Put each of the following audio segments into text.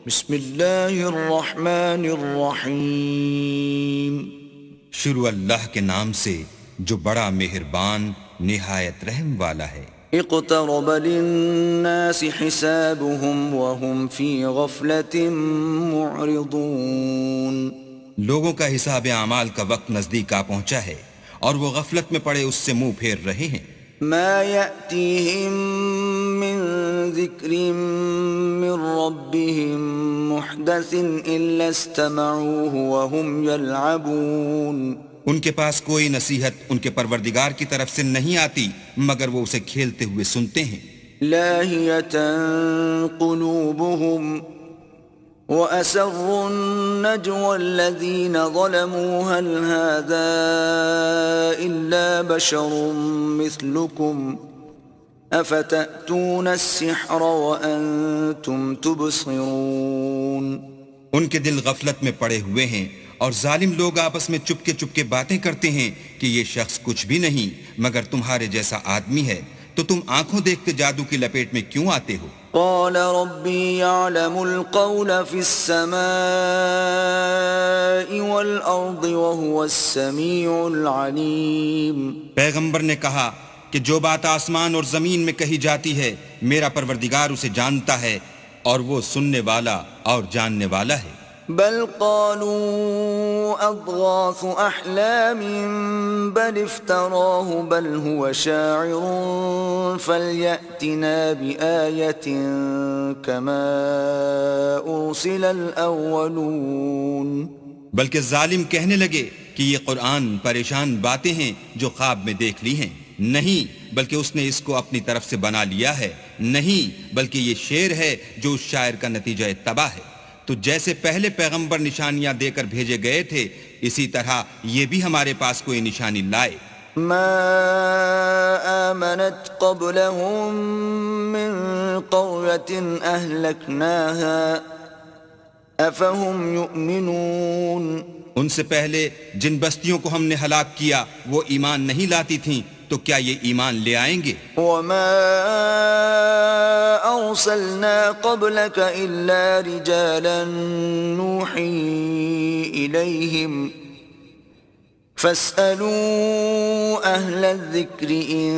بسم اللہ الرحمن الرحیم. شروع اللہ کے نام سے جو بڑا مہربان نہایت رحم والا ہے. اقترب للناس حسابهم وهم في غفلة معرضون. لوگوں کا حساب اعمال کا وقت نزدیک آ پہنچا ہے اور وہ غفلت میں پڑے اس سے منہ پھیر رہے ہیں. ما يأتيهم من ذكر من ربهم محدث إلا استمعوه وهم يلعبون. ان کے پاس کوئی نصیحت ان کے پروردگار کی طرف سے نہیں آتی مگر وہ اسے کھیلتے ہوئے سنتے ہیں. لاهية قلوبهم وأسروا النجوى الذين ظلموا هل هذا إلا بشر مثلكم أفتأتون السحر وأنتم تبصرون. ان کے دل غفلت میں پڑے ہوئے ہیں اور ظالم لوگ آپس میں چپکے چپکے باتیں کرتے ہیں کہ یہ شخص کچھ بھی نہیں مگر تمہارے جیسا آدمی ہے، تو تم آنکھوں دیکھتے جادو کی لپیٹ میں کیوں آتے ہو؟ قال ربي يعلم القول في السماء والأرض وهو السميع العليم. پیغمبر نے کہا کہ جو بات آسمان اور زمین میں کہی جاتی ہے میرا پروردگار اسے جانتا ہے اور وہ سننے والا اور جاننے والا ہے. بل قالوا أضغاث أحلام بل افتراه بل هو شاعر فليأتنا بآية كما أرسل الأولون. بلکہ ظالم کہنے لگے کہ یہ قرآن پریشان باتیں ہیں جو خواب میں دیکھ لی ہیں. نہیں بلکہ اس نے اس کو اپنی طرف سے بنا لیا ہے. نہیں بلکہ یہ شعر ہے جو اس شاعر کا نتیجہ تباہ ہے. تو جیسے پہلے پیغمبر نشانیاں دے کر بھیجے گئے تھے اسی طرح یہ بھی ہمارے پاس کوئی نشانی لائے. ما آمنت قبلهم من قرية أهلكناها أفهم يؤمنون. ان سے پہلے جن بستیوں کو ہم نے ہلاک کیا وہ ایمان نہیں لاتی تھیں تو کیا یہ ایمان لے آئیں گے؟ وما أرسلنا قبلك إلا رجالا نوحي إليهم فاسألوا أهل الذكر إن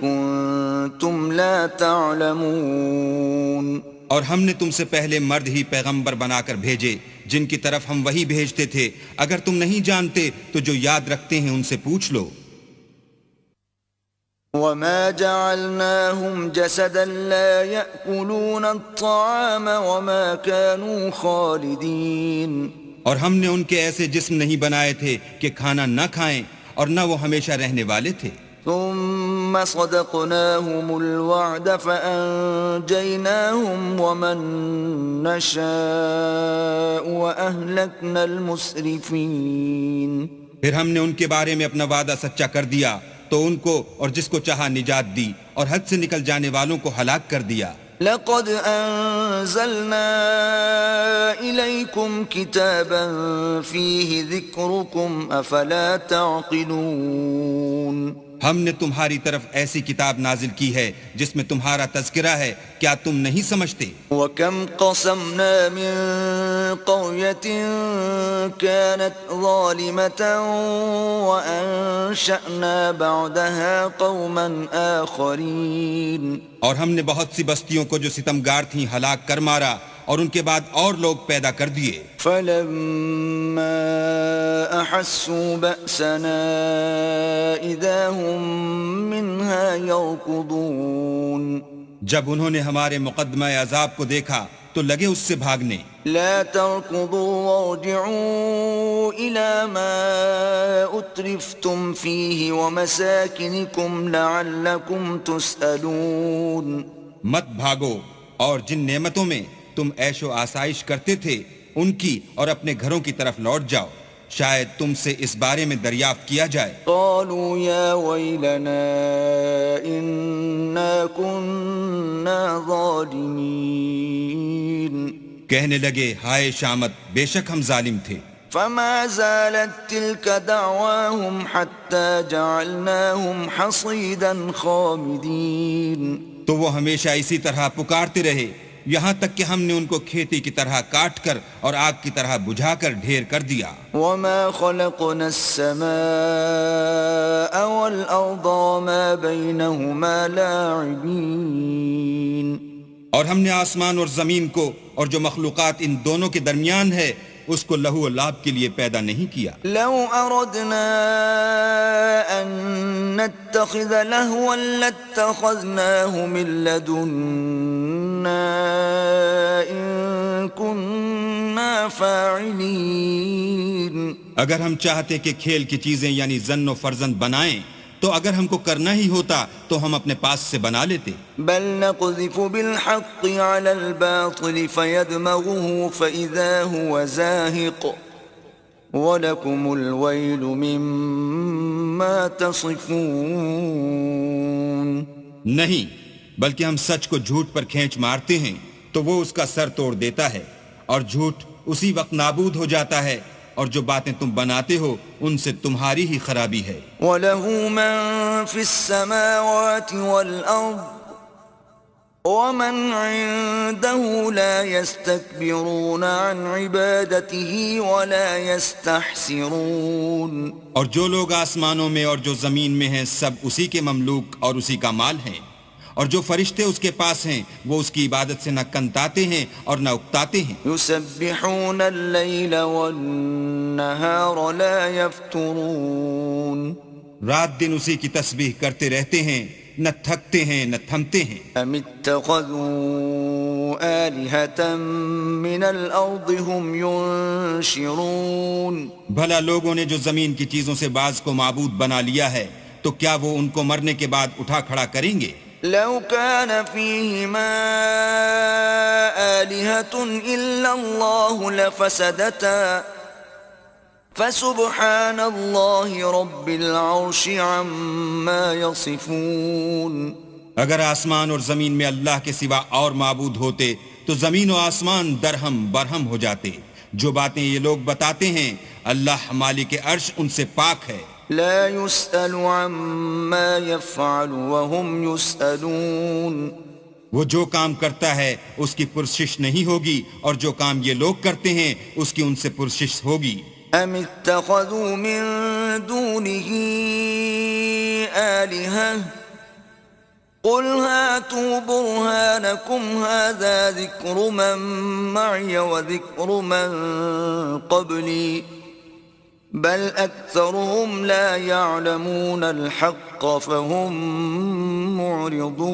كنتم لا تعلمون. اور ہم نے تم سے پہلے مرد ہی پیغمبر بنا کر بھیجے جن کی طرف ہم وہی بھیجتے تھے. اگر تم نہیں جانتے تو جو یاد رکھتے ہیں ان سے پوچھ لو. وما جعلناهم جسدا لا يأكلون الطعام وما كانوا خالدين. اور ہم نے ان کے ایسے جسم نہیں بنائے تھے کہ کھانا نہ کھائیں اور نہ وہ ہمیشہ رہنے والے تھے. ثم صدقناهم الوعد فأنجيناهم ومن نشاء وأهلكنا المسرفين. پھر ہم نے ان کے بارے میں اپنا وعدہ سچا کر دیا تو ان کو اور جس کو چاہا نجات دی اور حد سے نکل جانے والوں کو ہلاک کر دیا. لقد أنزلنا إليكم كتابا فيه ذكركم أفلا تعقلون. ہم نے تمہاری طرف ایسی کتاب نازل کی ہے جس میں تمہارا تذکرہ ہے، کیا تم نہیں سمجھتے؟ وَكَمْ قَصَمْنَا مِن قَرْيَةٍ كَانَتْ ظَالِمَةً وَأَنشَأْنَا بَعْدَهَا قَوْمًا آخَرِينَ. اور ہم نے بہت سی بستیوں کو جو ستمگار تھیں ہلاک کر مارا اور ان کے بعد اور لوگ پیدا کر دیے. فَلَمَّا أَحَسُّوا بَأْسَنَا إِذَا هُمْ مِنْهَا يَرْكُضُونَ. جب انہوں نے ہمارے مقدمہ عذاب کو دیکھا تو لگے اس سے بھاگنے. لا تركضوا وارجعوا إلى ما أترفتم فيه ومساكنكم لعلكم تسألون. مت بھاگو اور جن نعمتوں میں تم عیش و آسائش کرتے تھے ان کی اور اپنے گھروں کی طرف لوٹ جاؤ، شاید تم سے اس بارے میں دریافت کیا جائے. قالوا يا ويلنا إنا كنا ظالمين. کہنے لگے ہائے شامت، بے شک ہم ظالم تھے. فما زالت تلك دعواهم حتى جعلناهم حصيدا خامدين. تو وہ ہمیشہ اسی طرح پکارتے رہے یہاں تک کہ ہم نے ان کو کھیتی کی طرح کاٹ کر اور آگ کی طرح بجھا کر ڈھیر کر دیا. وما خلقنا السماء والأرض وما بينهما لاعبين. اور ہم نے آسمان اور زمین کو اور جو مخلوقات ان دونوں کے درمیان ہے اس کو لہو و لعب کے لیے پیدا نہیں کیا. لو أردنا أن نتخذ لهوا لاتخذناه من لدنا إن كنا فاعلين. اگر ہم چاہتے کہ کھیل کی چیزیں یعنی زن و فرزند بنائیں تو اگر ہم کو کرنا ہی ہوتا تو ہم اپنے پاس سے بنا لیتے. بل نقذف بالحق على الباطل فيدمغه فإذا هو زاهق وَلَكُمُ الْوَيْلُ مِمَّا تَصِفُونَ. نہیں بلکہ ہم سچ کو جھوٹ پر کھینچ مارتے ہیں تو وہ اس کا سر توڑ دیتا ہے اور جھوٹ اسی وقت نابود ہو جاتا ہے اور جو باتیں تم بناتے ہو ان سے تمہاری ہی خرابی ہے. وَلَهُ مَن فِي السَّمَاوَاتِ وَالْأَرْضِ وَمَنْ عِندَهُ لَا يَسْتَكْبِرُونَ عَنْ عِبَادَتِهِ وَلَا يَسْتَحْسِرُونَ. اور جو لوگ آسمانوں میں اور جو زمین میں ہیں سب اسی کے مملوک اور اسی کا مال ہیں، اور جو فرشتے اس کے پاس ہیں وہ اس کی عبادت سے نہ کنتاتے ہیں اور نہ اکتاتے ہیں. يُسَبِّحُونَ اللَّيْلَ وَالنَّهَارَ لَا يَفْتُرُونَ. رات دن اسی کی تسبیح کرتے رہتے ہیں، نہ تھکتے ہیں نہ تھمتے ہیں. أَمِ اتَّخَذُوا آلِهَةً مِّنَ الْأَرْضِ هُمْ يُنشِرُونَ. بھلا لوگوں نے جو زمین کی چیزوں سے بعض کو معبود بنا لیا ہے تو کیا وہ ان کو مرنے کے بعد اٹھا کھڑا کریں گے؟ لو كان فيهما آلهة إلا الله لفسدتا فسبحان الله رب العرش عما يصفون. اگر آسمان اور زمین میں اللہ کے سوا اور معبود ہوتے تو زمین و آسمان درہم برہم ہو جاتے. جو باتیں یہ لوگ بتاتے ہیں اللہ مالک عرش ان سے پاک ہے. لا يسأل عما يفعل وهم يسألون. وہ جو کام کرتا ہے اس کی پرسش نہیں ہوگی اور جو کام یہ لوگ کرتے ہیں اس کی ان سے پرسش ہوگی. ام اتخذوا من دونه آلهة قل هاتوا برهانكم هذا ذكر من معي وذكر من قبلي بل اکثرهم لا يعلمون الحق فهم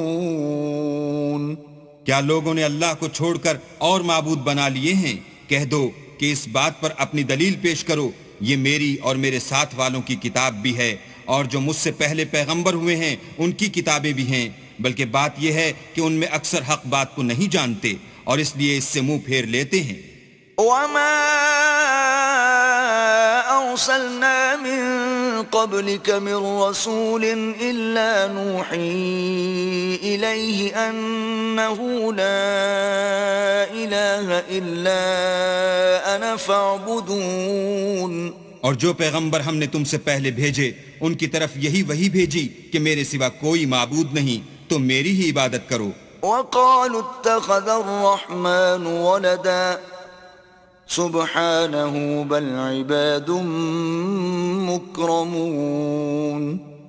معرضون. کیا لوگوں نے اللہ کو چھوڑ کر اور معبود بنا لیے ہیں؟ کہہ دو کہ اس بات پر اپنی دلیل پیش کرو، یہ میری اور میرے ساتھ والوں کی کتاب بھی ہے اور جو مجھ سے پہلے پیغمبر ہوئے ہیں ان کی کتابیں بھی ہیں، بلکہ بات یہ ہے کہ ان میں اکثر حق بات کو نہیں جانتے اور اس لیے اس سے منہ پھیر لیتے ہیں. وما أرسلنا من قبلك من رسول إلا نوحي إليه أنه لا إله إلا أنا فاعبدون. اور جو پیغمبر ہم نے تم سے پہلے بھیجے ان کی طرف یہی وحی بھیجی کہ میرے سوا کوئی معبود نہیں، تو میری ہی عبادت کرو. وقالوا اتخذ الرحمن ولدا سبحانه بل عباد مکرمون.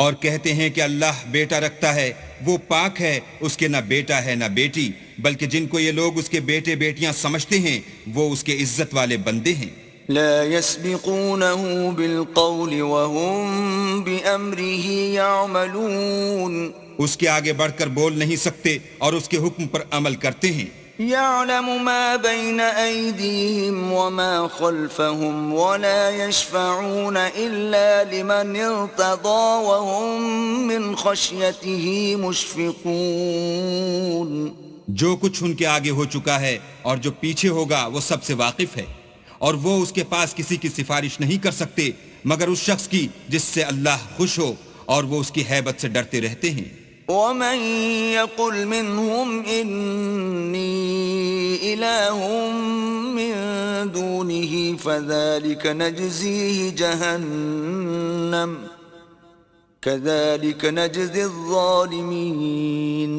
اور کہتے ہیں کہ اللہ بیٹا رکھتا ہے، وہ پاک ہے، اس کے نہ بیٹا ہے نہ بیٹی، بلکہ جن کو یہ لوگ اس کے بیٹے بیٹیاں سمجھتے ہیں وہ اس کے عزت والے بندے ہیں. لا يسبقونه بالقول وهم بأمره يعملون. اس کے آگے بڑھ کر بول نہیں سکتے اور اس کے حکم پر عمل کرتے ہیں. يعلم ما بين أيديهم وما خلفهم ولا يشفعون إلا لمن ارتضى وهم من خشيته مشفقون. جو کچھ ان کے آگے ہو چکا ہے اور جو پیچھے ہوگا وہ سب سے واقف ہے، اور وہ اس کے پاس کسی کی سفارش نہیں کر سکتے مگر اس شخص کی جس سے اللہ خوش ہو، اور وہ اس کی ہیبت سے ڈرتے رہتے ہیں. ومن يقل منهم إني إله من دونه فذلك نجزيه جهنم كذلك نجزي الظالمين.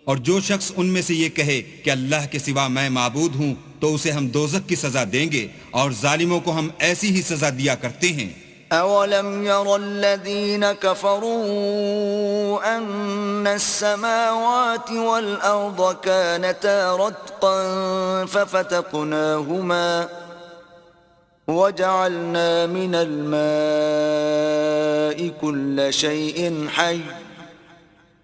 اور جو شخص ان میں سے یہ کہے کہ اللہ کے سوا میں معبود ہوں تو اسے ہم دوزخ کی سزا دیں گے، اور ظالموں کو ہم ایسی ہی سزا دیا کرتے ہیں۔ أَوَلَمْ يَرَ الَّذِينَ كَفَرُوا أَنَّ السَّمَاوَاتِ وَالْأَرْضَ كَانَتَا رَتْقًا فَفَتَقْنَاهُمَا وَجَعَلْنَا مِنَ الْمَاءِ كُلَّ شَيْءٍ حَيٍّ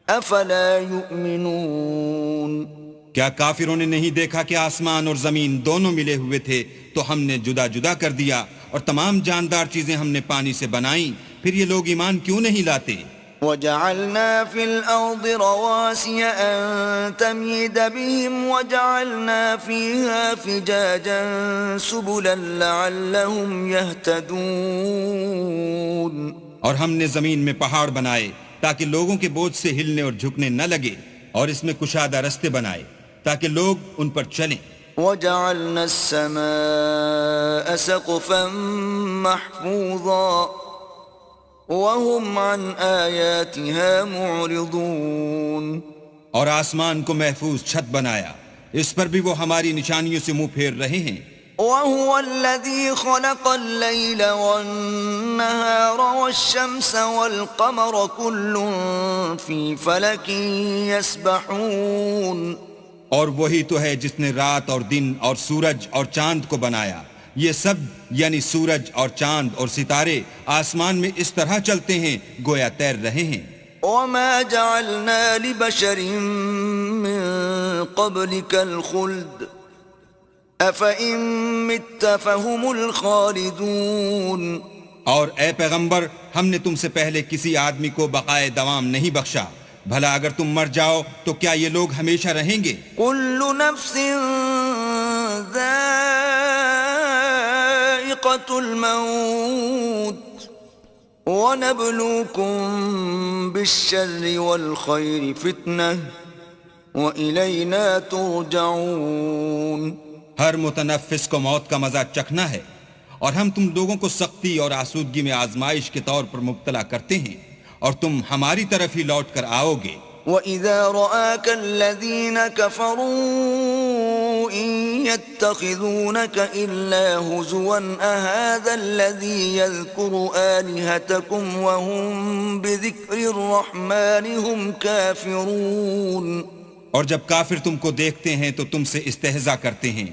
أَفَلَا يُؤْمِنُونَ۔ کیا کافروں نے نہیں دیکھا کہ آسمان اور زمین دونوں ملے ہوئے تھے تو ہم نے جدا جدا کر دیا، اور تمام جاندار چیزیں ہم نے پانی سے بنائیں، پھر یہ لوگ ایمان کیوں نہیں لاتے؟ وَجَعَلْنَا فِي الْأَرْضِ رَوَاسِيَ أَن تَمِيدَ بِهِمْ وَجَعَلْنَا فِيهَا فِجَاجًا سُبُلًا لَعَلَّهُمْ يَهْتَدُونَ۔ اور ہم نے زمین میں پہاڑ بنائے تاکہ لوگوں کے بوجھ سے ہلنے اور جھکنے نہ لگے، اور اس میں کشادہ رستے بنائے تاکہ لوگ ان پر چلیں۔ وَجَعَلْنَا السَّمَاءَ سَقْفًا مَحْفُوظًا وَهُمْ عَنْ آيَاتِهَا مُعْرِضُونَ۔ اور آسمان کو محفوظ چھت بنایا، اس پر بھی وہ ہماری نشانیوں سے منہ پھیر رہے ہیں۔ وَهُوَ الَّذِي خَلَقَ اللَّيْلَ وَالنَّهَارَ وَالشَّمْسَ وَالْقَمَرَ كُلٌّ فِي فَلَكٍ يَسْبَحُونَ۔ اور وہی تو ہے جس نے رات اور دن اور سورج اور چاند کو بنایا، یہ سب یعنی سورج اور چاند اور ستارے آسمان میں اس طرح چلتے ہیں گویا تیر رہے ہیں۔ وَمَا جَعَلْنَا لِبَشَرٍ مِّن قَبْلِكَ الْخُلْدَ أَفَإِن مِّتَّ فَهُمُ الْخَالِدُونَ۔ اور اے پیغمبر، ہم نے تم سے پہلے کسی آدمی کو بقائے دوام نہیں بخشا، بھلا اگر تم مر جاؤ تو کیا یہ لوگ ہمیشہ رہیں گے؟ كُلُّ نَفْسٍ ذَائِقَةُ الْمَوْتِ وَنَبْلُوكُم بِالشَّرِّ وَالْخَيْرِ فِتْنَةً وَإِلَيْنَا تُرْجَعُونَ۔ ہر متنفس کو موت کا مزہ چکھنا ہے، اور ہم تم لوگوں کو سختی اور آسودگی میں آزمائش کے طور پر مبتلا کرتے ہیں، اور تم ہماری طرف ہی لوٹ کر آؤ گے۔ وَإِذَا رَآكَ الَّذِينَ كَفَرُوا إِن يَتَّخِذُونَكَ إِلَّا هُزُوًا أَهَذَا الَّذِي يَذْكُرُ آلِهَتَكُمْ وَهُمْ بِذِكْرِ الرَّحْمَنِ هُمْ كَافِرُونَ۔ اور جب کافر تم کو دیکھتے ہیں تو تم سے استہزاء کرتے ہیں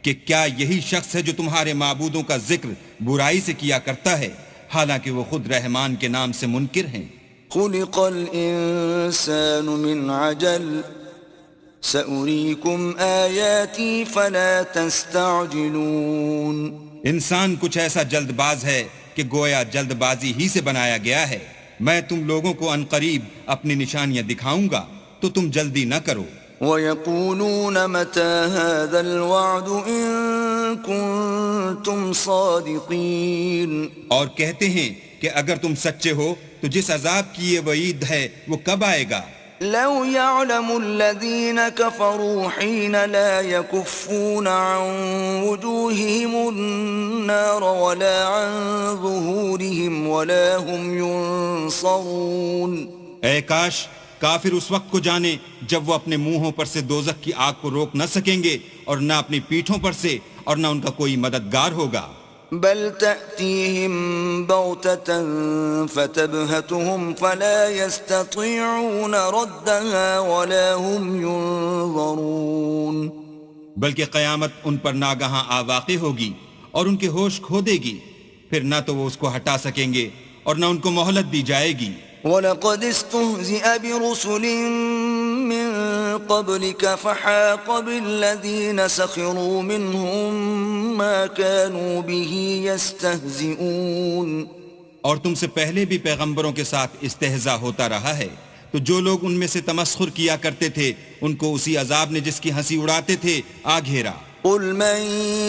کہ کیا یہی شخص ہے جو تمہارے معبودوں کا ذکر برائی سے کیا کرتا ہے، حالانکہ وہ خود رحمان کے نام سے منکر ہیں۔ خُلِقَ الْإِنسَانُ مِنْ عَجَلٍ سَأُرِيكُمْ آيَاتِي فَلَا تَسْتَعْجِلُونَ۔ انسان کچھ ایسا جلد باز ہے کہ گویا جلد بازی ہی سے بنایا گیا ہے، میں تم لوگوں کو عنقریب اپنی نشانیاں دکھاؤں گا تو تم جلدی نہ کرو۔ وَيَقُولُونَ مَتَى هَذَا الْوَعْدُ إِن كُنتُمْ صَادِقِينَ۔ اور کہتے ہیں کہ اگر تم سچے ہو تو جس عذاب کی یہ وعید ہے وہ کب آئے گا؟ لو يعلم الذين كفروا حين لا يكفون عن وجوههم النار ولا عن ظهورهم ولا هم ينصرون۔ اے کاش کافر اس وقت کو جانے جب وہ اپنے منہوں پر سے دوزخ کی آگ کو روک نہ سکیں گے، اور نہ اپنی پیٹھوں پر سے، اور نہ ان کا کوئی مددگار ہوگا۔ بل تأتيهم بغتة فتبهتهم فلا يستطيعون ردها ولا هم ينظرون۔ بلکہ قیامت ان پر ناگہاں آ واقع ہوگی اور ان کے ہوش کھو دے گی، پھر نہ تو وہ اس کو ہٹا سکیں گے اور نہ ان کو مہلت دی جائے گی۔ وَلَقَدِ اسْتُهْزِئَ بِرُسُلٍ مِّن قَبْلِكَ فَحَاقَ بِالَّذِينَ سَخِرُوا مِنْهُم مَّا كَانُوا بِهِ يَسْتَهْزِئُونَ۔ اور تم سے پہلے بھی پیغمبروں کے ساتھ استہزاء ہوتا رہا ہے، تو جو لوگ ان میں سے تمسخر کیا کرتے تھے ان کو اسی عذاب نے جس کی ہنسی اڑاتے تھے آ گھیرا۔ قُلْ مَن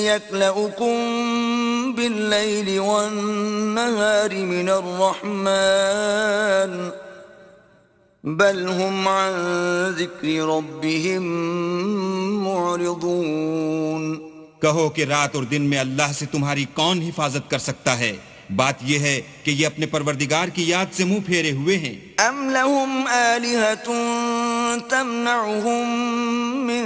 يَكْلَؤُكُم بِاللَّيْلِ وَالنَّهَارِ مِنَ الرَّحْمَنِ بَلْ هُمْ عَن ذِكْرِ رَبِّهِم مُّعْرِضُونَ۔ کہو کہ رات اور دن میں اللہ سے تمہاری کون حفاظت کر سکتا ہے؟ بات یہ ہے کہ یہ اپنے پروردگار کی یاد سے منہ پھیرے ہوئے ہیں۔ أَمْ لَهُمْ آلِهَةٌ تمنعهم من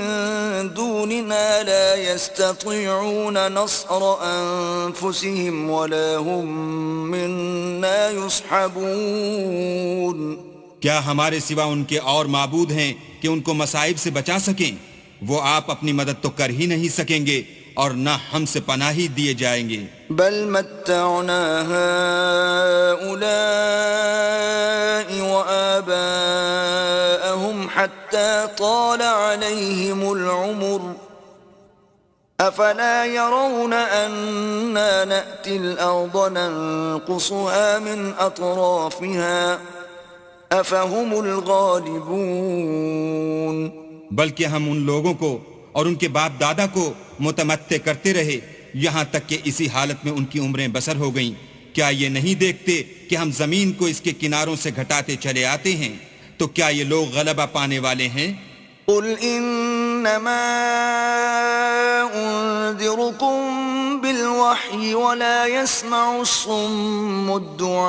دوننا لا يستطيعون نصر أنفسهم ولا هم منا يصحبون کیا ہمارے سوا ان کے اور معبود ہیں کہ ان کو مصائب سے بچا سکیں؟ وہ آپ اپنی مدد تو کر ہی نہیں سکیں گے اور نہ ہم سے پناہی دیے جائیں گے. بل متعنا هؤلاء وآباءهم حتى طال عليهم العمر أفلا يرون أنا نأتي الأرض ننقصها من أطرافها أفهم الغالبون. بلکہ ہم ان لوگوں کو اور ان کے باپ دادا کو متمتع کرتے رہے یہاں تک کہ اسی حالت میں ان کی عمریں بسر ہو گئیں. کیا یہ نہیں دیکھتے کہ ہم زمین کو اس کے کناروں سے گھٹاتے چلے آتے ہیں؟ تو کیا یہ لوگ غلبہ پانے والے ہیں؟ قل انما انذركم بالوحي ولا يسمع الصم الدعاء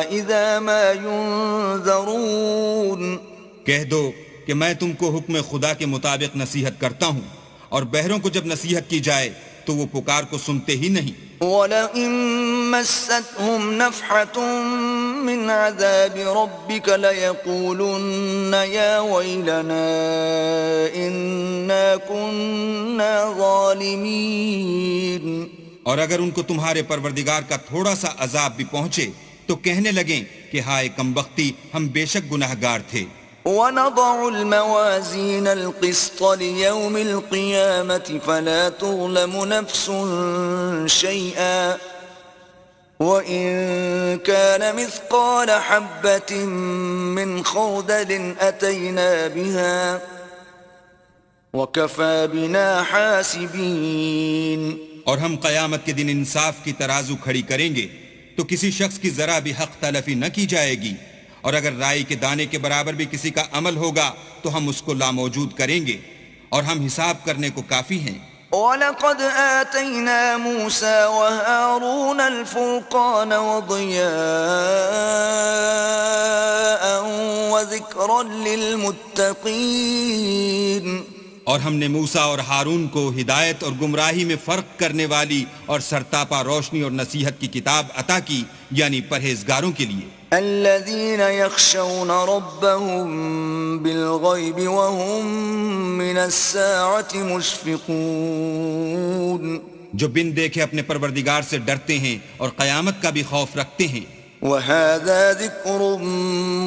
اذا ما ينذرون. کہہ دو کہ میں تم کو حکم خدا کے مطابق نصیحت کرتا ہوں اور بہروں کو جب نصیحت کی جائے تو وہ پکار کو سنتے ہی نہیں. وَلَئِن مَسَّتْهُمْ نَفْحَةٌ مِّنْ عَذَابِ رَبِّكَ لَيَقُولُنَّ يَا وَيْلَنَا إِنَّا كُنَّا ظَالِمِينَ. اور اگر ان کو تمہارے پروردگار کا تھوڑا سا عذاب بھی پہنچے تو کہنے لگیں کہ ہائے کمبختی، ہم بے شک گناہگار تھے. وَنَضَعُ الْمَوَازِينَ الْقِسْطَ لِيَوْمِ الْقِيَامَةِ فَلَا تُظْلَمُ نَفْسٌ شَيْئًا وَإِن كَانَ مِثْقَالَ حَبَّةٍ مِّنْ خَرْدَلٍ أَتَيْنَا بِهَا وَكَفَى بِنَا حَاسِبِينَ. اور ہم قیامت کے دن انصاف کی ترازو کھڑی کریں گے تو کسی شخص کی ذرا بھی حق تلفی نہ کی جائے گی، اور اگر رائی کے دانے کے برابر بھی کسی کا عمل ہوگا تو ہم اس کو لاموجود کریں گے، اور ہم حساب کرنے کو کافی ہیں. وَلَقَدْ آتَيْنَا مُوسَى وَهَارُونَ الْفُرْقَانَ وَضِيَاءً وَذِكْرًا لِلْمُتَّقِينَ. اور ہم نے موسیٰ اور ہارون کو ہدایت اور گمراہی میں فرق کرنے والی اور سرتاپا روشنی اور نصیحت کی کتاب عطا کی، یعنی پرہیزگاروں کے لیے. الذين يخشون ربهم بالغيب وهم من الساعة مشفقون. جو بن دیکھے اپنے پروردگار سے ڈرتے ہیں اور قیامت کا بھی خوف رکھتے ہیں. وهذا ذكر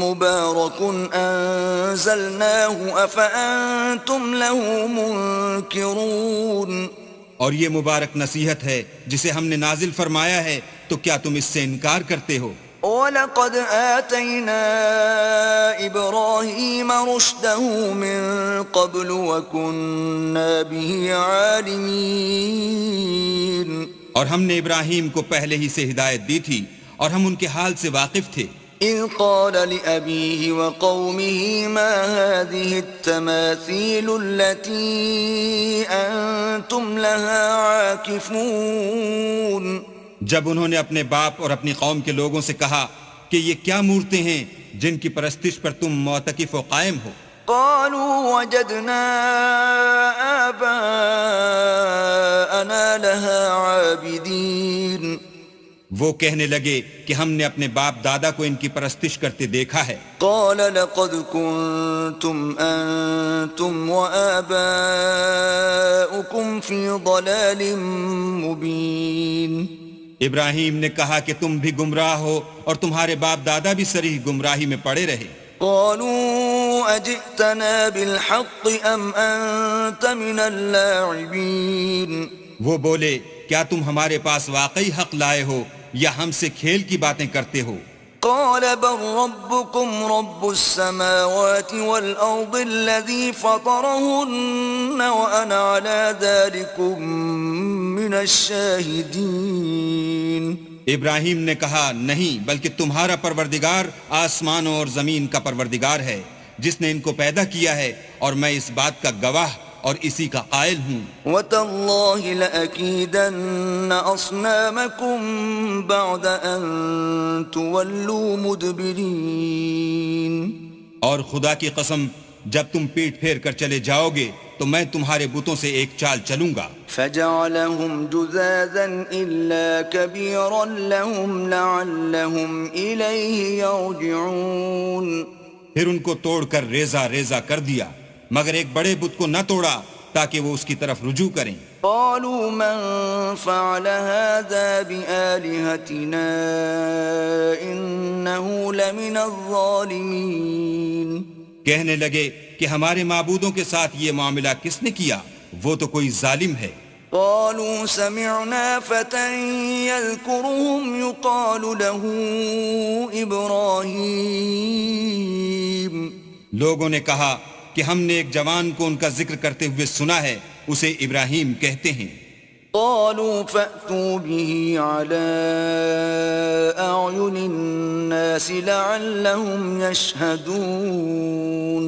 مبارك أنزلناه أفأنتم له منكرون. اور یہ مبارک نصیحت ہے جسے ہم نے نازل فرمایا ہے، تو کیا تم اس سے انکار کرتے ہو؟ وَلَقَدْ آتَيْنَا إِبْرَاهِيمَ رُشْدَهُ مِن قَبْلُ وَكُنَّا بِهِ عَالِمِينَ. اور ہم نے ابراہیم کو پہلے ہی سے ہدایت دی تھی اور ہم ان کے حال سے واقف تھے. إِذْ قَالَ لِأَبِيهِ وَقَوْمِهِ مَا هَذِهِ التَّمَاثِيلُ الَّتِي أَنْتُمْ لَهَا عَاكِفُونَ. جب انہوں نے اپنے باپ اور اپنی قوم کے لوگوں سے کہا کہ یہ کیا مورتیں ہیں جن کی پرستش پر تم معتکف و قائم ہو؟ قالوا وجدنا آباءنا لها عابدين. وہ کہنے لگے کہ ہم نے اپنے باپ دادا کو ان کی پرستش کرتے دیکھا ہے. قال لقد كنتم أنتم وآباؤكم في ضلال مبين. ابراہیم نے کہا کہ تم بھی گمراہ ہو اور تمہارے باپ دادا بھی صریح گمراہی میں پڑے رہے. قالوا أجئتنا بالحق أم أنت من اللاعبين. وہ بولے کیا تم ہمارے پاس واقعی حق لائے ہو یا ہم سے کھیل کی باتیں کرتے ہو؟ قال بل ربكم رب السماوات والأرض الذي فطرهن وأنا على ذلكم من الشاهدين. ابراہیم نے کہا نہیں، بلکہ تمہارا پروردگار آسمانوں اور زمین کا پروردگار ہے جس نے ان کو پیدا کیا ہے، اور میں اس بات کا گواہ اور اسی کا قائل ہوں. وَتَاللَّهِ لَأَكِيدَنَّ أَصْنَامَكُمْ بَعْدَ أَن تُوَلُّوا مُدْبِرِينَ. اور خدا کی قسم جب تم پیٹ پھیر کر چلے جاؤ گے تو میں تمہارے بتوں سے ایک چال چلوں گا. فجعلهم جذاذا إلا كبيرا لهم لعلهم إليه يرجعون. پھر ان کو توڑ کر ریزہ ریزہ کر دیا مگر ایک بڑے بت کو نہ توڑا تاکہ وہ اس کی طرف رجوع کریں. قالوا من فعل هذا بآلهتنا إنه لمن الظالمين. کہنے لگے کہ ہمارے معبودوں کے ساتھ یہ معاملہ کس نے کیا؟ وہ تو کوئی ظالم ہے. قالوا سمعنا فتى يذكرهم يقال له إبراهيم. لوگوں نے کہا کہ ہم نے ایک جوان کو ان کا ذکر کرتے ہوئے سنا ہے، اسے ابراہیم کہتے ہیں. قالوا فأتوا به على أعين الناس لعلهم يشهدون.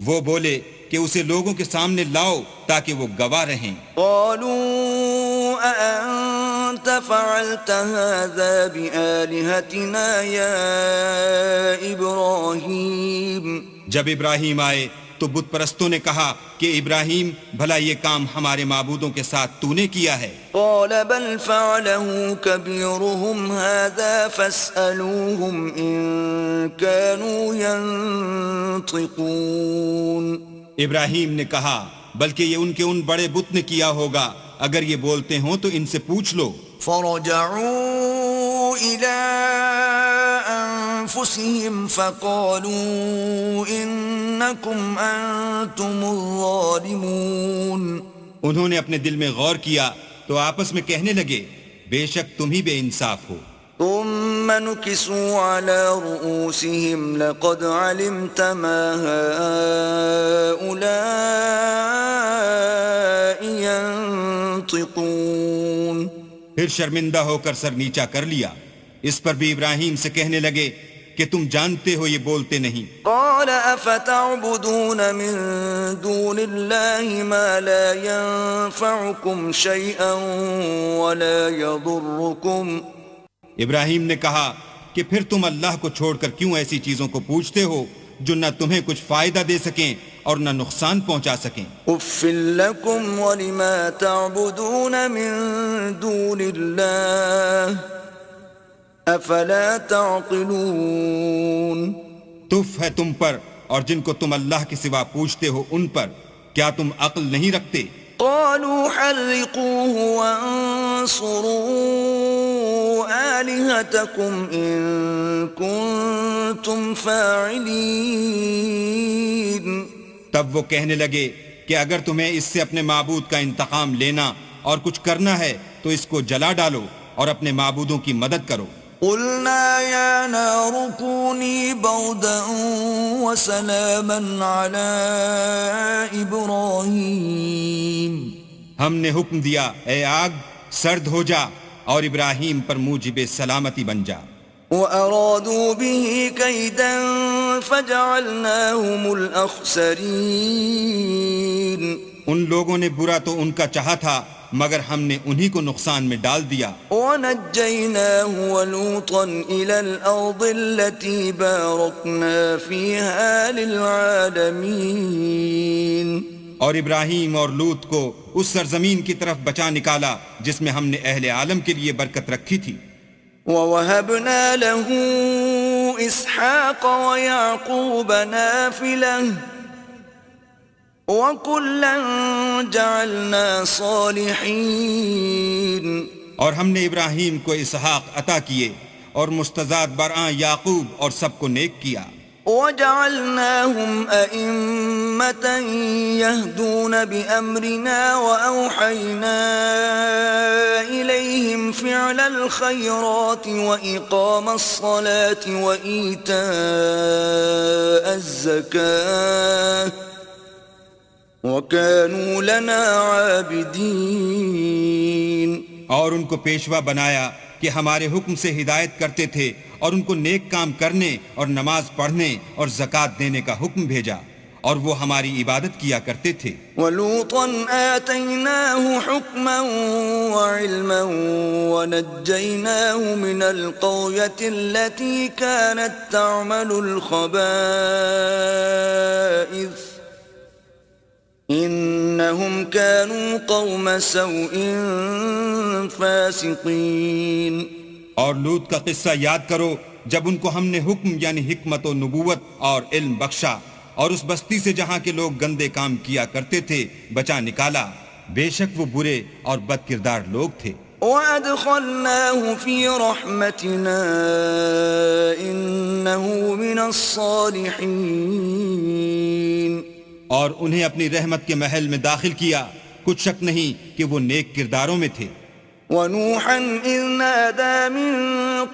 وہ بولے کہ اسے لوگوں کے سامنے لاؤ تاکہ وہ گواہ رہیں. قالوا أأنت فعلت هذا بآلهتنا يا إبراهيم. جب ابراہیم آئے تو بت پرستوں نے کہا کہ ابراہیم بھلا یہ کام ہمارے معبودوں کے ساتھ تو نے کیا ہے؟ قال بل فعله كبيرهم هذا فاسألوهم إن كانوا ينطقون. ابراہیم نے کہا بلکہ یہ ان کے ان بڑے بت نے کیا ہوگا، اگر یہ بولتے ہوں تو ان سے پوچھ لو. فرجعوا إلى أنفسهم فقالوا إنكم أنتم الظالمون. انہوں نے اپنے دل میں غور کیا تو آپس میں کہنے لگے بے شک تم ہی بے انصاف ہو. ثم نكسوا على رؤوسهم لقد علمت ما هؤلاء ينطقون. پھر شرمندہ ہو کر سر نیچا کر لیا. اس پر بھی ابراہیم سے کہنے لگے کہ تم جانتے ہو یہ بولتے نہیں. قال افتعبدون من دون الله ما لا ينفعكم شيئا ولا يضركم. ابراہیم نے کہا کہ پھر تم اللہ کو چھوڑ کر کیوں ایسی چیزوں کو پوچھتے ہو جو نہ تمہیں کچھ فائدہ دے سکیں اور نہ نقصان پہنچا سکیں. اف لکم ولما تعبدون من دون اللہ افلا تعقلون. تف ہے تم پر اور جن کو تم اللہ کے سوا پوچھتے ہو ان پر، کیا تم عقل نہیں رکھتے؟ قالوا حرقوه وانصروا آلهتكم إن كنتم فاعلين. تب وہ کہنے لگے کہ اگر تمہیں اس سے اپنے معبود کا انتقام لینا اور کچھ کرنا ہے تو اس کو جلا ڈالو اور اپنے معبودوں کی مدد کرو. قلنا يا نار كوني بردا وسلاما على إبراهيم. ہم نے حکم دیا اے آگ سرد ہو جا اور ابراہیم پر موجب سلامتی بن جا. وأرادوا به كيدا فجعلناهم الأخسرين. ان لوگوں نے برا تو ان کا چاہا تھا مگر ہم نے انہی کو نقصان میں ڈال دیا. وَنَجَّيْنَاهُ وَلُوطًا إِلَى الْأَرْضِ الَّتِي بَارَكْنَا فِيهَا لِلْعَالَمِينَ. اور ابراہیم اور لوط کو اس سرزمین کی طرف بچا نکالا جس میں ہم نے اہل عالم کے لیے برکت رکھی تھی. وَوَهَبْنَا لَهُ إِسْحَاقَ وَيَعْقُوبَ نَافِلَةً وَكُلًّا جَعَلْنَا صَالِحِينَ. اور ہم نے ابراہیم کو اسحاق عطا کیے اور مستضاد برآں یعقوب اور سب کو نیک کیا. وَجَعَلْنَاهُمْ أَئِمَّةً يَهْدُونَ بِأَمْرِنَا وَأَوْحَيْنَا إِلَيْهِمْ فِعْلَ الْخَيْرَاتِ وَإِقَامَ الصَّلَاةِ وَإِيتَاءَ الزَّكَاةِ وَكَانُوا لَنَا عَابِدِينَ. اور ان کو پیشوا بنایا کہ ہمارے حکم سے ہدایت کرتے تھے اور ان کو نیک کام کرنے اور نماز پڑھنے اور زکوٰۃ دینے کا حکم بھیجا اور وہ ہماری عبادت کیا کرتے تھے. وَلُوطًا آتَيْنَاهُ حُكْمًا وَعِلْمًا وَنَجَّيْنَاهُ مِنَ الْقَرْيَةِ الَّتِي كَانَتْ تَعْمَلُ الْخَبَائِثَ إِنَّهُمْ كَانُوا قَوْمَ سَوْءٍ فَاسِقِينَ. اور لوط کا قصہ یاد کرو جب ان کو ہم نے حکم یعنی حکمت و نبوت اور علم بخشا اور اس بستی سے جہاں کے لوگ گندے کام کیا کرتے تھے بچا نکالا. بے شک وہ برے اور بد کردار لوگ تھے. وَأَدْخَلْنَاهُ فِي رَحْمَتِنَا إِنَّهُ مِنَ الصَّالِحِينَ. اور انہیں اپنی رحمت کے محل میں داخل کیا، کچھ شک نہیں کہ وہ نیک کرداروں میں تھے. وَنُوحًا إِذْ نَادَى مِن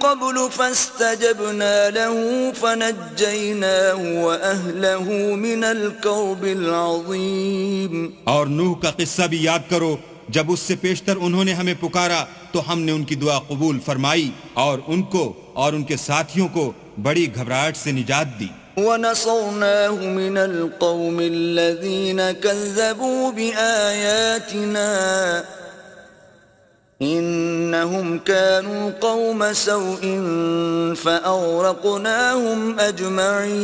قَبْلُ فَاسْتَجَبْنَا لَهُ فَنَجَّيْنَاهُ وَأَهْلَهُ مِنَ الْكَرْبِ الْعَظِيمِ. اور نوح کا قصہ بھی یاد کرو جب اس سے پیشتر انہوں نے ہمیں پکارا تو ہم نے ان کی دعا قبول فرمائی اور ان کو اور ان کے ساتھیوں کو بڑی گھبراہٹ سے نجات دی. وَنَصَرْنَاهُ مِنَ الْقَوْمِ الَّذِينَ كَذَّبُوا بِآيَاتِنَا إِنَّهُمْ كَانُوا قَوْمَ سَوْءٍ فَأَغْرَقْنَاهُمْ أَجْمَعِينَ.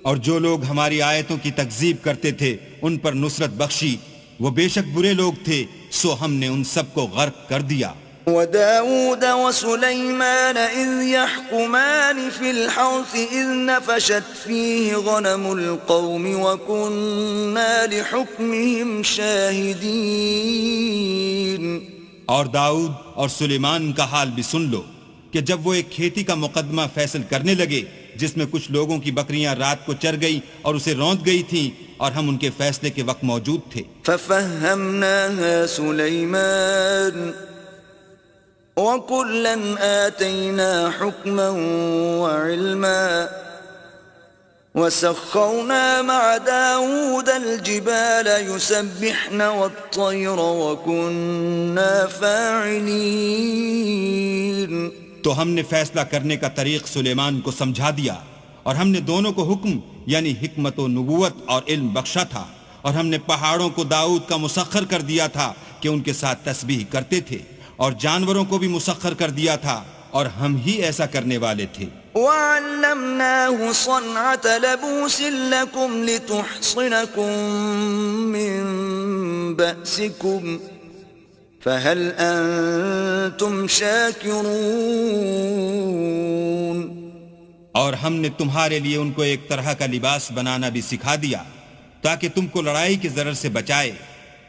اور جو لوگ ہماری آیتوں کی تکذیب کرتے تھے ان پر نصرت بخشی، وہ بے شک برے لوگ تھے، سو ہم نے ان سب کو غرق کر دیا. وَدَاوُودَ وَسُلَيْمَانَ إِذْ يَحْكُمَانِ فِي الْحَرْثِ إِذْ نَفَشَتْ فِيهِ غَنَمُ الْقَوْمِ وَكُنَّا لِحُكْمِهِمْ شَاهِدِينَ. اور داؤد اور سلیمان کا حال بھی سن لو کہ جب وہ ایک کھیتی کا مقدمہ فیصل کرنے لگے جس میں کچھ لوگوں کی بکریاں رات کو چر گئی اور اسے روند گئی تھیں اور ہم ان کے فیصلے کے وقت موجود تھے. فَفَهَّمْنَاهَا سُلَيْمَانَ وَكُلًّا آتَيْنَا حُكْمًا وَعِلْمًا وَسَخَّرْنَا مَعَ دَاوُودَ الْجِبَالَ يُسَبِّحْنَ وَالطَّيْرَ وَكُنَّا فَاعِلِينَ. تو ہم نے فیصلہ کرنے کا طریق سلیمان کو سمجھا دیا اور ہم نے دونوں کو حکم یعنی حکمت و نبوت اور علم بخشا تھا اور ہم نے پہاڑوں کو داؤد کا مسخر کر دیا تھا کہ ان کے ساتھ تسبیح کرتے تھے اور جانوروں کو بھی مسخر کر دیا تھا اور ہم ہی ایسا کرنے والے تھے. وَعَلَّمْنَاهُ صَنْعَةَ لَبُوسٍ لَكُمْ لِتُحْصِنَكُمْ مِنْ بَأْسِكُمْ فَهَلْ أَنْتُمْ شَاكِرُونَ. اور ہم نے تمہارے لیے ان کو ایک طرح کا لباس بنانا بھی سکھا دیا تاکہ تم کو لڑائی کی ضرر سے بچائے،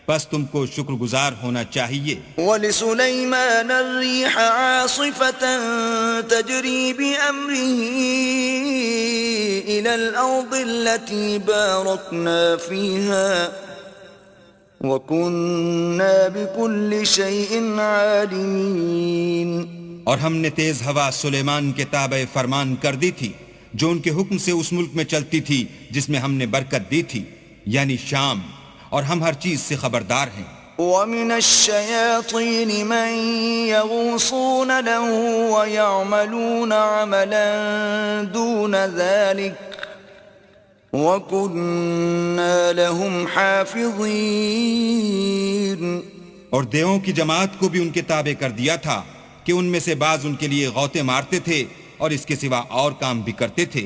پس تم کو شکر گزار ہونا چاہیے. وَلِسُلَيْمَانَ الرِّيحَ عَاصِفَةً تَجْرِي بِأَمْرِهِ إِلَى الْأَرْضِ الَّتِي بَارَكْنَا فِيهَا وَكُنَّا بِكُلِّ شَيْءٍ عَالِمِينَ. اور ہم نے تیز ہوا سلیمان کے تابع فرمان کر دی تھی جو ان کے حکم سے اس ملک میں چلتی تھی جس میں ہم نے برکت دی تھی یعنی شام، اور ہم ہر چیز سے خبردار ہیں. وَمِنَ الشَّيَاطِينِ مَن يَغُوصُونَ لَهُ وَيَعْمَلُونَ عَمَلًا دُونَ ذَلِكَ وَكُنَّا لَهُمْ حَافِظِينَ. اور دیووں کی جماعت کو بھی ان کے تابع کر دیا تھا کہ ان میں سے بعض ان کے لیے غوطے مارتے تھے اور اس کے سوا اور کام بھی کرتے تھے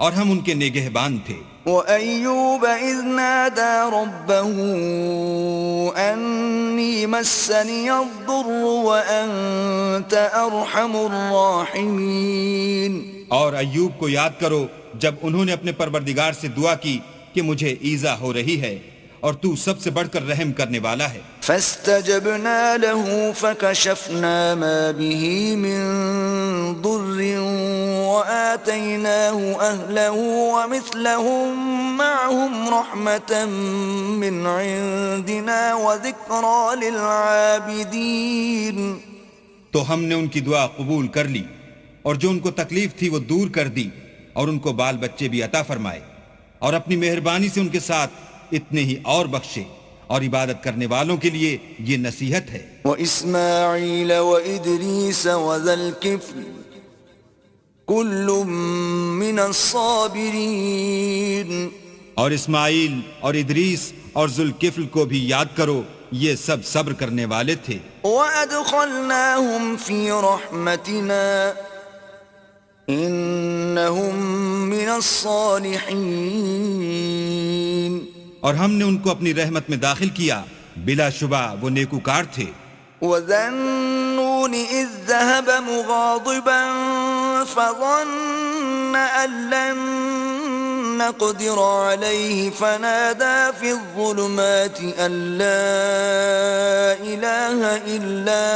اور ہم ان کے نگہبان تھے. وَأَيُّوبَ إِذْ نَادَى رَبَّهُ أَنِّي مَسَّنِيَ الضُّرُّ وَأَنْتَ أَرْحَمُ الرَّاحِمِينَ. اور ایوب کو یاد کرو جب انہوں نے اپنے پروردگار سے دعا کی کہ مجھے ایذا ہو رہی ہے اور تو سب سے بڑھ کر رحم کرنے والا ہے. فَاسْتَجَبْنَا لَهُ فَكَشَفْنَا مَا بِهِ مِنْ ضُرٍّ وَآتَيْنَاهُ أَهْلَهُ وَمِثْلَهُمْ مَعَهُمْ رَحْمَةً مِّنْ عِنْدِنَا وَذِكْرَى لِلْعَابِدِينَ. تو ہم نے ان کی دعا قبول کر لی اور جو ان کو تکلیف تھی وہ دور کر دی اور ان کو بال بچے بھی عطا فرمائے اور اپنی مہربانی سے ان کے ساتھ اتنے ہی اور بخشے، اور عبادت کرنے والوں کے لیے یہ نصیحت ہے. وَإِسْمَاعِيلَ وَإِدْرِيسَ وَذَا الْكِفْلِ كل من الصابرين اور اسماعیل اور ادریس اور ذوالکفل کو بھی یاد کرو، یہ سب صبر کرنے والے تھے۔ وَأَدْخَلْنَاهُمْ فِي رَحْمَتِنَا إِنَّهُمْ مِنَ الصَّالِحِينَ اور ہم نے ان کو اپنی رحمت میں داخل کیا، بلا شبہ وہ نیکوکار تھے۔ وَذَا النُّونِ إِذ ذَّهَبَ مُغَاضِبًا فَظَنَّ أَن لَّن نَّقْدِرَ عَلَيْهِ فَنَادَىٰ فِي الظُّلُمَاتِ أَن لَّا إِلَٰهَ إِلَّا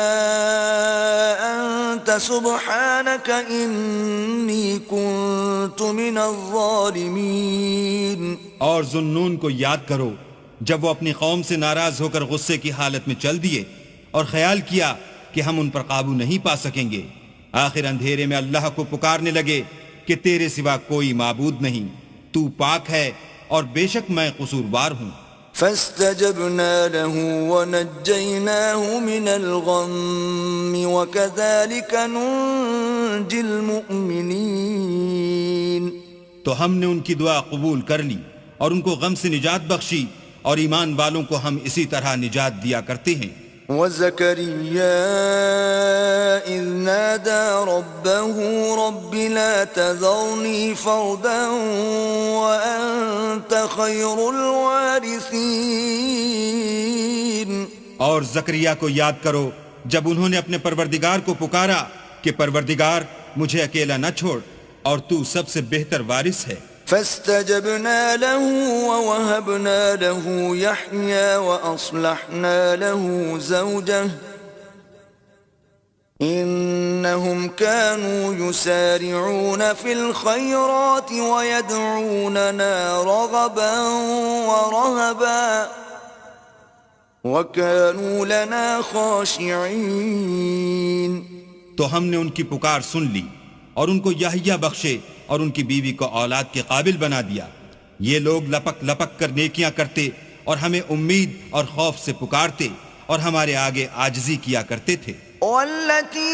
أَنتَ سُبْحَانَكَ إِنِّي كُنتُ مِنَ الظَّالِمِينَ۔ اور ذُنُّون کو یاد کرو جب وہ اپنی قوم سے ناراض ہو کر غصے کی حالت میں چل دیے اور خیال کیا کہ ہم ان پر قابو نہیں پا سکیں گے، آخر اندھیرے میں اللہ کو پکارنے لگے کہ تیرے سوا کوئی معبود نہیں، تو پاک ہے اور بے شک میں قصوروار ہوں۔ فاستجبنا له ونجيناه من الغم وكذلك ننجي المؤمنين۔ تو ہم نے ان کی دعا قبول کر لی اور ان کو غم سے نجات بخشی، اور ایمان والوں کو ہم اسی طرح نجات دیا کرتے ہیں۔ وَزَكَرِيَّا إِذْ نَادَى رَبَّهُ رَبِّ لَا تَذَرْنِي فَرْدًا وَأَنْتَ خَيْرُ الْوَارِثِينَ۔ اور زکریا کو یاد کرو جب انہوں نے اپنے پروردگار کو پکارا کہ پروردگار مجھے اکیلا نہ چھوڑ، اور تو سب سے بہتر وارث ہے۔ فاستجبنا له ووهبنا له يحيى وأصلحنا له زوجه إنهم كانوا يسارعون في الخيرات ويدعوننا رغبا ورهبا وكانوا لنا خاشعين۔ تو ہم نے ان کی پکار سن لی اور ان کو یحییٰ بخشے اور ان کی بیوی کو اولاد کے قابل بنا دیا۔ یہ لوگ لپک لپک کر نیکیاں کرتے اور ہمیں امید اور خوف سے پکارتے اور ہمارے آگے عاجزی کیا کرتے تھے۔ والتي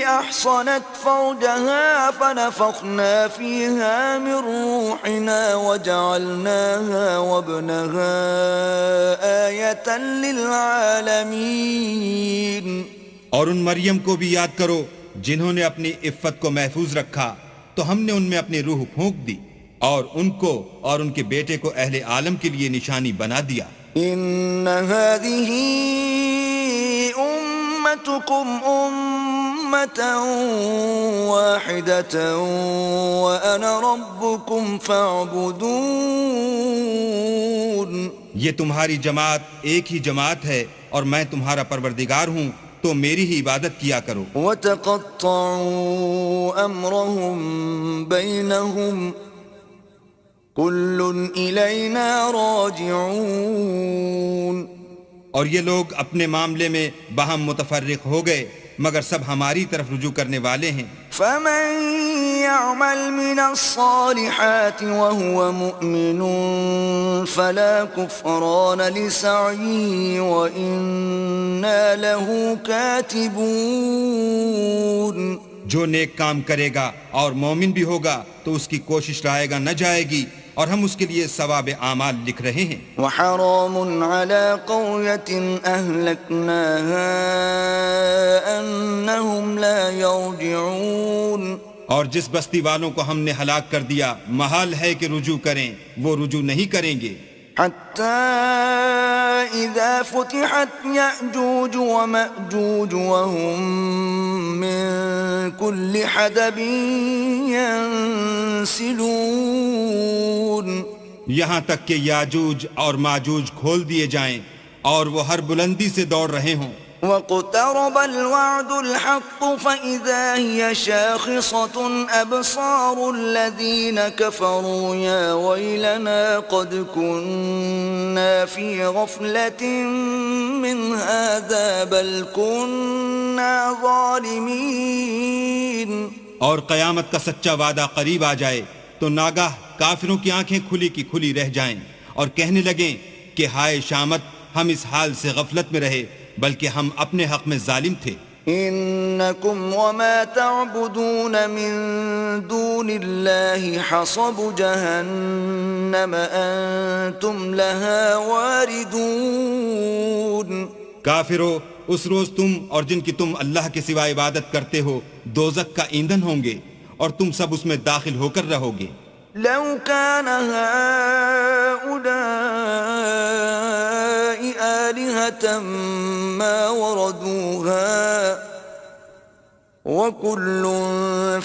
أحصنت فرجها فنفخنا فيها من روحنا وجعلناها وابنها آية للعالمين۔ اور ان مریم کو بھی یاد کرو جنہوں نے اپنی عفت کو محفوظ رکھا، تو ہم نے ان میں اپنی روح پھونک دی اور ان کو اور ان کے بیٹے کو اہل عالم کے لیے نشانی بنا دیا۔ ان هذه امتكم امة واحدة وانا ربكم فاعبدون۔ یہ تمہاری جماعت ایک ہی جماعت ہے اور میں تمہارا پروردگار ہوں، تو میری ہی عبادت کیا کرو۔ وَتَقَطَّعُوا أَمْرَهُمْ بَيْنَهُمْ كُلٌّ إِلَيْنَا رَاجِعُونَ۔ اور یہ لوگ اپنے معاملے میں باہم متفرق ہو گئے، مگر سب ہماری طرف رجوع کرنے والے ہیں۔ فَمَن يَعْمَلْ مِنَ الصَّالِحَاتِ وَهُوَ مُؤْمِنٌ فَلَا كُفْرَانَ لِسَعْيِهِ وَإِنَّا لَهُ كَاتِبُونَ۔ جو نیک کام کرے گا اور مومن بھی ہوگا تو اس کی کوشش رائے گا نہ جائے گی، اور ہم اس کے لیے ثواب اعمال لکھ رہے ہیں۔ وحرام على قرية أهلكناها أنهم لا يرجعون۔ اور جس بستی والوں کو ہم نے ہلاک کر دیا، محال ہے کہ رجوع کریں، وہ رجوع نہیں کریں گے۔ حتى إذا فتحت يأجوج ومأجوج وهم من كل حدب ينسلون۔ یہاں تک کہ یاجوج اور ماجوج کھول دیے جائیں اور وہ ہر بلندی سے دوڑ رہے ہوں۔ واقترب الوعد الحق فإذا هي شاخصة أبصار الذين كفروا يا ويلنا قد كنا في غفلة من هذا بل كنا ظالمين۔ اور قیامت کا سچا وعدہ قریب آ جائے تو ناگاہ کافروں کی آنکھیں کھلی کی کھلی رہ جائیں اور کہنے لگیں کہ ہائے شامت، ہم اس حال سے غفلت میں رہے بلکہ ہم اپنے حق میں ظالم تھے۔ إنكم وما تعبدون من دون الله حصب جهنم أنتم لها واردون. کافرو، اس روز تم اور جن کی تم اللہ کے سوا عبادت کرتے ہو دوزخ کا ایندھن ہوں گے اور تم سب اس میں داخل ہو کر رہو گے. لو كان هؤلاء آلهة ما وردوها وكل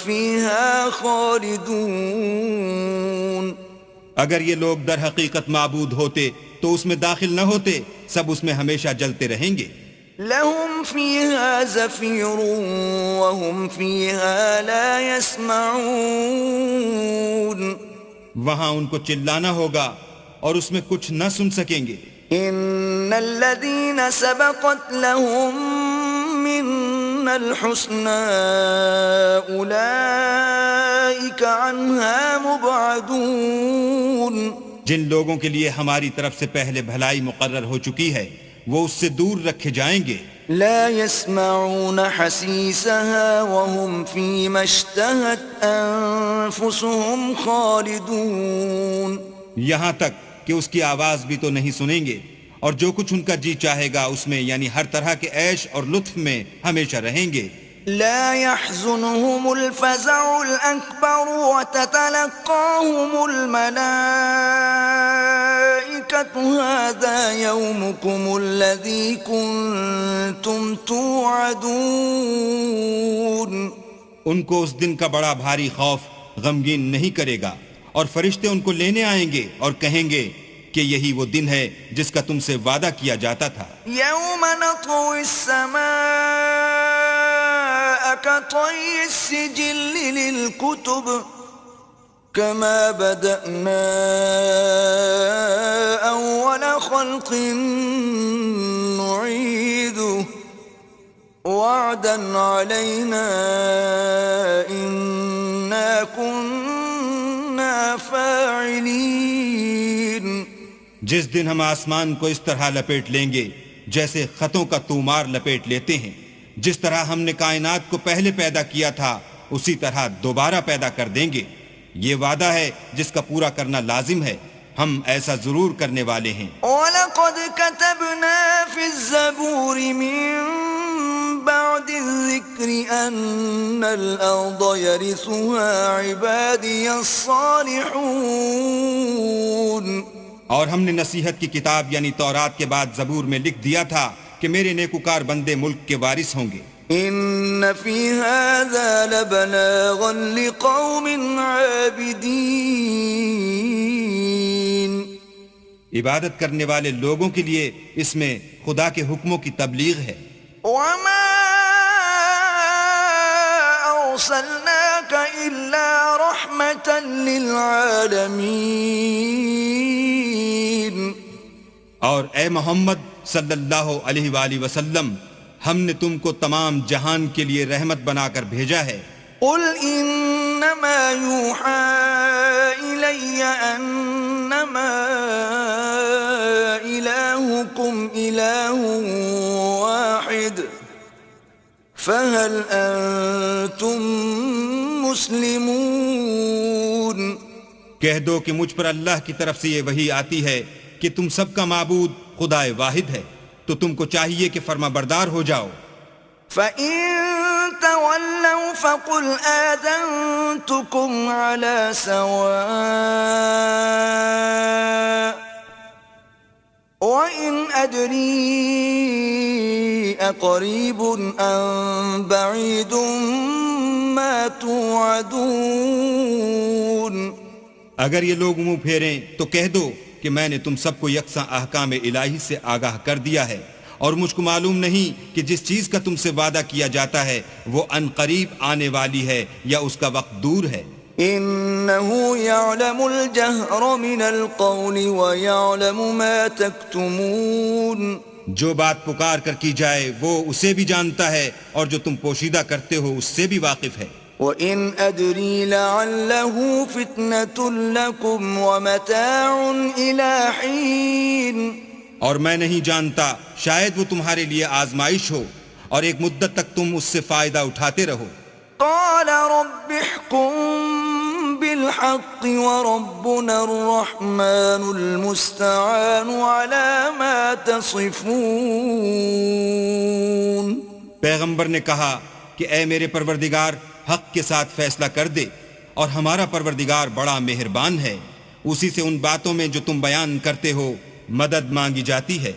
فيها خالدون. اگر یہ لوگ در حقیقت معبود ہوتے تو اس میں داخل نہ ہوتے، سب اس میں ہمیشہ جلتے رہیں گے. لهم فيها زفير وهم فيها لا يسمعون. وہاں ان کو چلانا ہوگا اور اس میں کچھ نہ سن سکیں گے. ان الذين سبقت لهم منا الحسنى اولئك عنها مبعدون. جن لوگوں کے لیے ہماری طرف سے پہلے بھلائی مقرر ہو چکی ہے وہ اس سے دور رکھے جائیں گے. لا يسمعون حسيسها وهم فيما اشتهت أنفسهم خالدون. یہاں تک کہ اس کی آواز بھی تو نہیں سنیں گے اور جو کچھ ان کا جی چاہے گا اس میں یعنی ہر طرح کے عیش اور لطف میں ہمیشہ رہیں گے. لا يحزنهم الفزع الأكبر وتتلقاهم الملائكة هذا يومكم الذي كنتم توعدون. ان کو اس دن کا بڑا بھاری خوف غمگین نہیں کرے گا اور فرشتے ان کو لینے آئیں گے اور کہیں گے کہ یہی وہ دن ہے جس کا تم سے وعدہ کیا جاتا تھا. يوم نطوي السماء كطي السجل للكتب كما بدأنا أول خلق نعيده وعدا علينا إنا كنا فاعلين. جس دن ہم آسمان کو اس طرح لپیٹ لیں گے جیسے خطوں کا تومار لپیٹ لیتے ہیں، جس طرح ہم نے کائنات کو پہلے پیدا کیا تھا اسی طرح دوبارہ پیدا کر دیں گے. یہ وعدہ ہے جس کا پورا کرنا لازم ہے، ہم ایسا ضرور کرنے والے ہیں. وَلَقَدْ كَتَبْنَا فِي الزَّبُورِ مِن بَعْدِ الذِّكْرِ أَنَّ الْأَرْضَ يَرِثُهَا عِبَادِيَ الصَّالِحُونَ. اور ہم نے نصیحت کی کتاب یعنی تورات کے بعد زبور میں لکھ دیا تھا کہ میرے نیکوکار بندے ملک کے وارث ہوں گے. ان فی هذا لبلاغا لقوم عابدین. عبادت کرنے والے لوگوں کے لیے اس میں خدا کے حکموں کی تبلیغ ہے. وما ارسلناك الا رحمة للعالمین. اور اے محمد صلی اللہ علیہ وآلہ وسلم، ہم نے تم کو تمام جہان کے لیے رحمت بنا کر بھیجا ہے. قل انما يوحى الي انما الهكم اله واحد فهل انتم مسلمون. کہہ دو کہ مجھ پر اللہ کی طرف سے یہ وحی آتی ہے کہ تم سب کا معبود خدا واحد ہے، تو تم کو چاہیے کہ فرما بردار ہو جاؤ. فَإِن تَوَلَّوْا فَقُلْ آذَنْتُكُمْ عَلَى سَوَاءٍ وَإِنْ أَدْرِي أَقَرِيبٌ أَمْ بَعِيدٌ مَا تُوعَدُونَ. اگر یہ لوگ منہ پھیریں تو کہہ دو کہ میں نے تم سب کو یکساں احکام الہی سے آگاہ کر دیا ہے اور مجھ کو معلوم نہیں کہ جس چیز کا تم سے وعدہ کیا جاتا ہے وہ ان قریب آنے والی ہے یا اس کا وقت دور ہے. إِنَّهُ يَعْلَمُ الْجَهْرَ مِنَ الْقَوْلِ وَيَعْلَمُ مَا تَكْتُمُونَ. جو بات پکار کر کی جائے وہ اسے بھی جانتا ہے اور جو تم پوشیدہ کرتے ہو اس سے بھی واقف ہے. وَإِنْ أَدْرِي لَعَلَّهُ فِتْنَةٌ لَكُمْ وَمَتَاعٌ إِلَى حِينٍ. اور میں نہیں جانتا، شاید وہ تمہارے لیے آزمائش ہو اور ایک مدت تک تم اس سے فائدہ اٹھاتے رہو۔ قال رب احكم بالحق وربنا الرحمن المستعان على ما تصفون۔ پیغمبر نے کہا کہ اے میرے پروردگار حق کے ساتھ فیصلہ کر دے، اور ہمارا پروردگار بڑا مہربان ہے، اسی سے ان باتوں میں جو تم بیان کرتے ہو مدد مانگی جاتی ہے۔